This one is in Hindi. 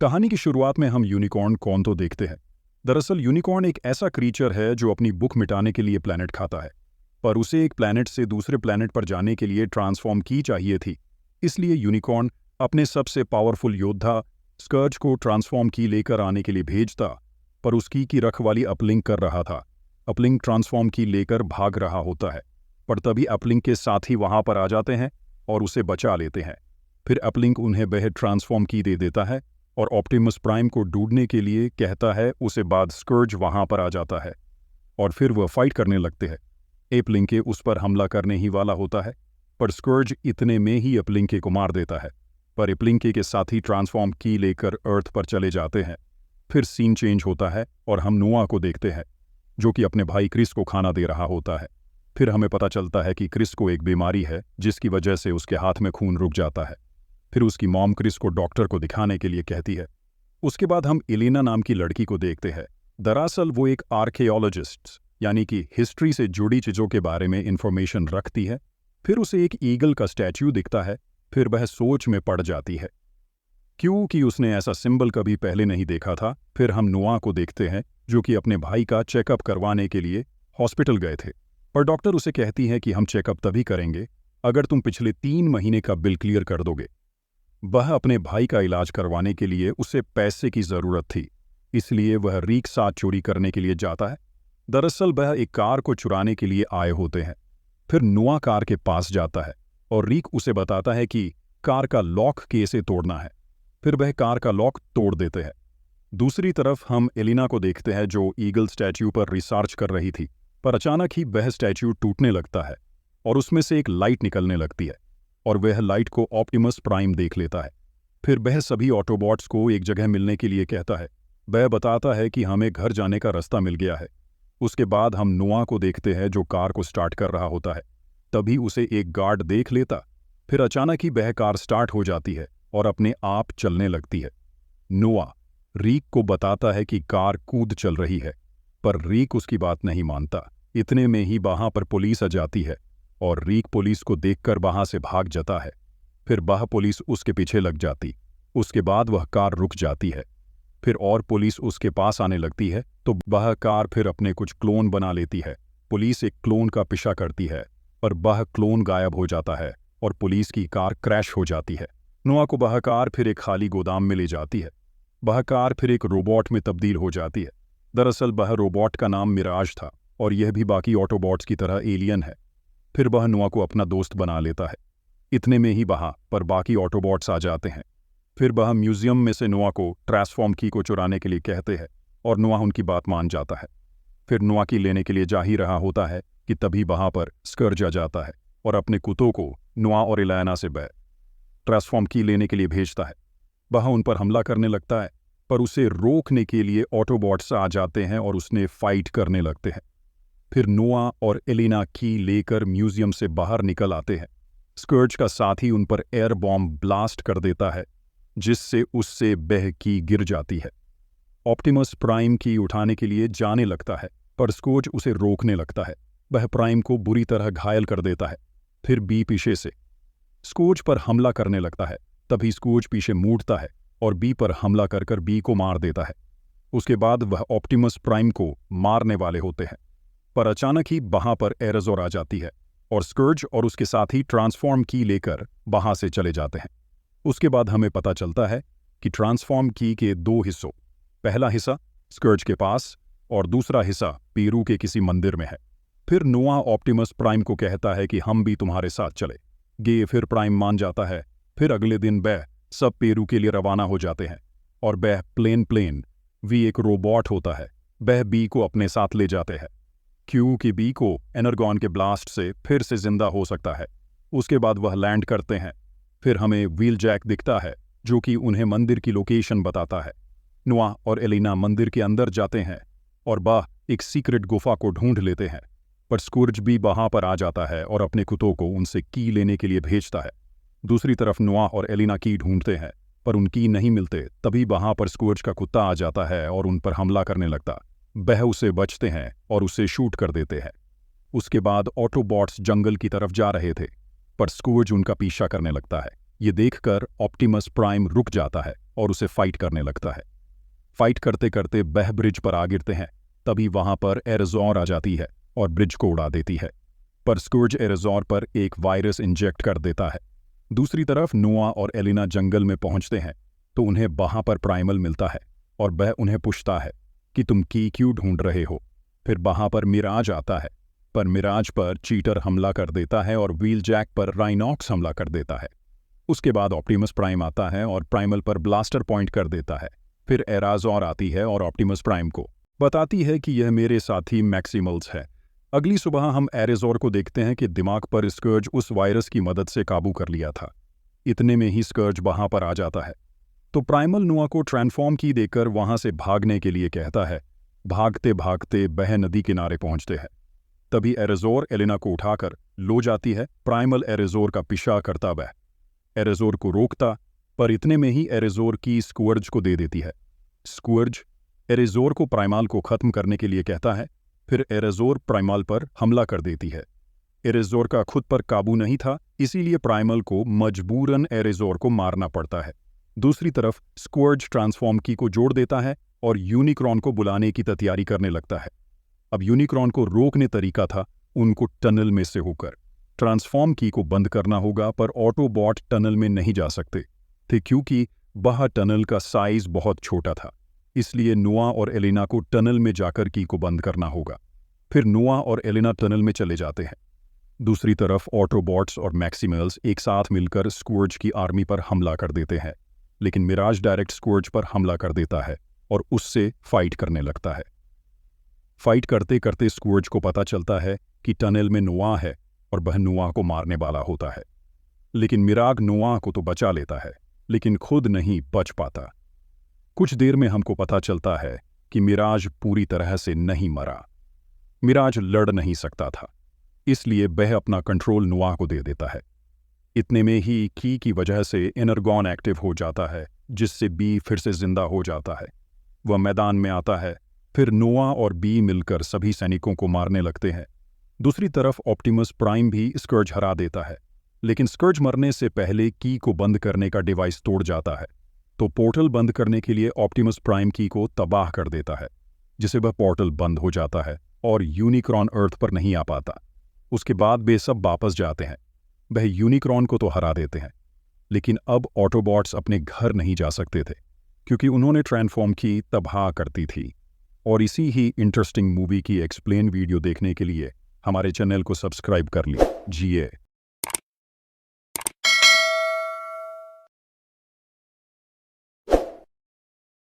कहानी की शुरुआत में हम यूनिकॉर्न कौन तो देखते हैं। दरअसल यूनिकॉर्न एक ऐसा क्रीचर है जो अपनी भूख मिटाने के लिए प्लैनेट खाता है, पर उसे एक प्लैनेट से दूसरे प्लैनेट पर जाने के लिए ट्रांसफॉर्म की चाहिए थी। इसलिए यूनिकॉर्न अपने सबसे पावरफुल योद्धा स्कर्ज को ट्रांसफॉर्म की लेकर आने के लिए भेजता, पर उसकी की रखवाली अपलिंक कर रहा था। अपलिंक ट्रांसफॉर्म की लेकर भाग रहा होता है, पर तभी अपलिंक के साथी वहां पर आ जाते हैं और उसे बचा लेते हैं। फिर अपलिंक उन्हें वह ट्रांसफॉर्म की दे देता है और ऑप्टिमस प्राइम को ढूंढने के लिए कहता है। उसे बाद स्कर्ज वहां पर आ जाता है और फिर वह फाइट करने लगते हैं। अपलिंके उस पर हमला करने ही वाला होता है, पर स्कर्ज इतने में ही अपलिंके को मार देता है। पर अपलिंके के साथी ट्रांसफॉर्म की लेकर अर्थ पर चले जाते हैं। फिर सीन चेंज होता है और हम नोआ को देखते हैं, जो कि अपने भाई क्रिस को खाना दे रहा होता है। फिर हमें पता चलता है कि क्रिस को एक बीमारी है जिसकी वजह से उसके हाथ में खून रुक जाता है। फिर उसकी मॉम क्रिस को डॉक्टर को दिखाने के लिए कहती है। उसके बाद हम एलिना नाम की लड़की को देखते हैं। दरअसल वो एक आर्कियोलॉजिस्ट यानी कि हिस्ट्री से जुड़ी चीज़ों के बारे में इंफॉर्मेशन रखती है। फिर उसे एक ईगल का स्टैच्यू दिखता है। फिर वह सोच में पड़ जाती है क्योंकि उसने ऐसा सिंबल कभी पहले नहीं देखा था। फिर हम नोआ को देखते हैं, जो कि अपने भाई का चेकअप करवाने के लिए हॉस्पिटल गए थे, पर डॉक्टर उसे कहती है कि हम चेकअप तभी करेंगे अगर तुम पिछले 3 महीने का बिल क्लियर कर दोगे। वह अपने भाई का इलाज करवाने के लिए उसे पैसे की जरूरत थी, इसलिए वह रीक साथ चोरी करने के लिए जाता है। दरअसल वह एक कार को चुराने के लिए आए होते हैं। फिर नोआ कार के पास जाता है और रीक उसे बताता है कि कार का लॉक कैसे तोड़ना है। फिर वह कार का लॉक तोड़ देते हैं। दूसरी तरफ हम एलिना को देखते हैं, जो ईगल स्टैच्यू पर रिसर्च कर रही थी, पर अचानक ही वह स्टैच्यू टूटने लगता है और उसमें से एक लाइट निकलने लगती है और वह लाइट को ऑप्टिमस प्राइम देख लेता है। फिर वह सभी ऑटोबॉट्स को एक जगह मिलने के लिए कहता है। वह बताता है कि हमें घर जाने का रास्ता मिल गया है। उसके बाद हम नोआ को देखते हैं, जो कार को स्टार्ट कर रहा होता है। तभी उसे एक गार्ड देख लेता। फिर अचानक ही वह कार स्टार्ट हो जाती है और अपने आप चलने लगती है। नोआ रीक को बताता है कि कार कूद चल रही है, पर रीक उसकी बात नहीं मानता। इतने में ही वहां पर पुलिस आ जाती है और रीक पुलिस को देखकर वहां से भाग जाता है। फिर वह पुलिस उसके पीछे लग जाती। उसके बाद वह कार रुक जाती है। फिर और पुलिस उसके पास आने लगती है, तो वह कार फिर अपने कुछ क्लोन बना लेती है। पुलिस एक क्लोन का पीछा करती है, पर वह क्लोन गायब हो जाता है और पुलिस की कार क्रैश हो जाती है। नोआ को वह कार फिर एक खाली गोदाम में ले जाती है। वह कार फिर एक रोबोट में तब्दील हो जाती है। दरअसल वह रोबोट का नाम मिराज था और यह भी बाकी ऑटोबॉट्स की तरह एलियन है। फिर वह नोआ को अपना दोस्त बना लेता है। इतने में ही वहां पर बाकी ऑटोबॉट्स आ जाते हैं। फिर वह म्यूजियम में से नोआ को ट्रांसफॉर्म की को चुराने के लिए कहते हैं और नोआ उनकी बात मान जाता है। फिर नोआ की लेने के लिए जा ही रहा होता है कि तभी वहां पर स्कर्ज आ जाता है और अपने कुत्तों को नोआ और एलिना से ट्रांसफॉर्म की लेने के लिए भेजता है। वह उन पर हमला करने लगता है, पर उसे रोकने के लिए ऑटोबॉट्स आ जाते हैं और उसने फाइट करने लगते हैं। फिर नोआ और एलिना की लेकर म्यूजियम से बाहर निकल आते हैं। स्कर्ज का साथी उन पर एयर बॉम्ब ब्लास्ट कर देता है, जिससे उससे बह की गिर जाती है। ऑप्टिमस प्राइम की उठाने के लिए जाने लगता है, पर स्कर्ज उसे रोकने लगता है। वह प्राइम को बुरी तरह घायल कर देता है। फिर बी पीछे से स्कर्ज पर हमला करने लगता है। तभी स्कर्ज पीछे मुड़ता है और बी पर हमला कर बी को मार देता है। उसके बाद वह ऑप्टिमस प्राइम को मारने वाले होते हैं, पर अचानक ही वहां पर एरेजोर आ जाती है और स्कर्ज और उसके साथी ट्रांसफॉर्म की लेकर वहां से चले जाते हैं। उसके बाद हमें पता चलता है कि ट्रांसफॉर्म की के 2 हिस्सों, पहला हिस्सा स्कर्ज के पास और दूसरा हिस्सा पेरू के किसी मंदिर में है। फिर नोआ ऑप्टिमस प्राइम को कहता है कि हम भी तुम्हारे साथ चले गे। फिर प्राइम मान जाता है। फिर अगले दिन वह सब पेरू के लिए रवाना हो जाते हैं और वह प्लेन वी एक रोबोट होता है। वह बी को अपने साथ ले जाते हैं क्योंकि बी को एनर्गॉन के ब्लास्ट से फिर से जिंदा हो सकता है। उसके बाद वह लैंड करते हैं। फिर हमें व्हील जैक दिखता है, जो कि उन्हें मंदिर की लोकेशन बताता है। नोआ और एलिना मंदिर के अंदर जाते हैं और वह एक सीक्रेट गुफा को ढूंढ लेते हैं, पर स्कर्ज भी वहां पर आ जाता है और अपने कुत्तों को उनसे की लेने के लिए भेजता है। दूसरी तरफ नोआ और एलिना की ढूंढते हैं, पर उनकी नहीं मिलते। तभी वहां पर स्कर्ज का कुत्ता आ जाता है और उन पर हमला करने लगता। वह उसे बचते हैं और उसे शूट कर देते हैं। उसके बाद ऑटोबॉट्स जंगल की तरफ जा रहे थे, पर स्कर्ज उनका पीछा करने लगता है। ये देखकर ऑप्टिमस प्राइम रुक जाता है और उसे फाइट करने लगता है। फाइट करते करते वह ब्रिज पर आ गिरते हैं। तभी वहां पर एरेज़ोर आ जाती है और ब्रिज को उड़ा देती है, पर स्कूर्ज एरेज़ोर पर एक वायरस इंजेक्ट कर देता है। दूसरी तरफ नोआ और एलिना जंगल में पहुंचते हैं तो उन्हें वहां पर प्राइमल मिलता है और वह उन्हें पूछता है कि तुम की क्यों ढूंढ रहे हो। फिर वहां पर मिराज आता है, पर मिराज पर चीटर हमला कर देता है और व्हील जैक पर राइनॉक्स हमला कर देता है। उसके बाद ऑप्टिमस प्राइम आता है और प्राइमल पर ब्लास्टर पॉइंट कर देता है। फिर एराज़ोर आती है और ऑप्टिमस प्राइम को बताती है कि यह मेरे साथी मैक्सिमल्स है। अगली सुबह हम एरेज़ोर को देखते हैं कि दिमाग पर स्कर्ज उस वायरस की मदद से काबू कर लिया था। इतने में ही स्कर्ज वहां पर आ जाता है तो प्राइमल नोआ को ट्रांसफॉर्म की देकर वहां से भागने के लिए कहता है। भागते भागते वह नदी किनारे पहुंचते हैं। तभी एरेज़ोर एलिना को उठाकर लो जाती है। प्राइमल एरेज़ोर का पीछा करता वह एरेज़ोर को रोकता, पर इतने में ही एरेज़ोर की स्कूर्ज को दे देती है। स्कूर्ज एरेज़ोर को प्राइमल को खत्म करने के लिए कहता है। फिर एरेज़ोर प्राइमल पर हमला कर देती है। एरेज़ोर का खुद पर काबू नहीं था, इसीलिए प्राइमल को मजबूरन एरेज़ोर को मारना पड़ता है। दूसरी तरफ स्कूर्ज ट्रांसफॉर्म की को जोड़ देता है और यूनिक्रॉन को बुलाने की तैयारी करने लगता है। अब यूनिक्रॉन को रोकने तरीका था उनको टनल में से होकर ट्रांसफॉर्म की को बंद करना होगा, पर ऑटोबॉट टनल में नहीं जा सकते थे क्योंकि वह टनल का साइज बहुत छोटा था। इसलिए नोआ और एलिना को टनल में जाकर की को बंद करना होगा। फिर नोआ और एलिना टनल में चले जाते हैं। दूसरी तरफ ऑटोबॉट्स और मैक्सिमल्स एक साथ मिलकर स्कूर्ज की आर्मी पर हमला कर देते हैं, लेकिन मिराज डायरेक्ट स्कूर्ज पर हमला कर देता है और उससे फाइट करने लगता है। फाइट करते करते स्कूर्ज को पता चलता है कि टनल में नोआ है और वह नोआ को मारने वाला होता है। लेकिन मिराग नोआ को तो बचा लेता है, लेकिन खुद नहीं बच पाता। कुछ देर में हमको पता चलता है कि मिराज पूरी तरह से नहीं मरा। मिराज लड़ नहीं सकता था, इसलिए वह अपना कंट्रोल नोआ को दे देता है। इतने में ही की वजह से एनर्गॉन एक्टिव हो जाता है, जिससे बी फिर से जिंदा हो जाता है। वह मैदान में आता है। फिर नोआ और बी मिलकर सभी सैनिकों को मारने लगते हैं। दूसरी तरफ ऑप्टिमस प्राइम भी स्कर्ज हरा देता है, लेकिन स्कर्ज मरने से पहले की को बंद करने का डिवाइस तोड़ जाता है, तो पोर्टल बंद करने के लिए ऑप्टिमस प्राइम की को तबाह कर देता है, जिसे वह पोर्टल बंद हो जाता है और यूनिक्रॉन अर्थ पर नहीं आ पाता। उसके बाद वे सब वापस जाते हैं। वह यूनिक्रॉन को तो हरा देते हैं, लेकिन अब ऑटोबॉट्स अपने घर नहीं जा सकते थे क्योंकि उन्होंने ट्रांसफॉर्म की तबाह करती थी। और इसी ही इंटरेस्टिंग मूवी की एक्सप्लेन वीडियो देखने के लिए हमारे चैनल को सब्सक्राइब कर लीजिए।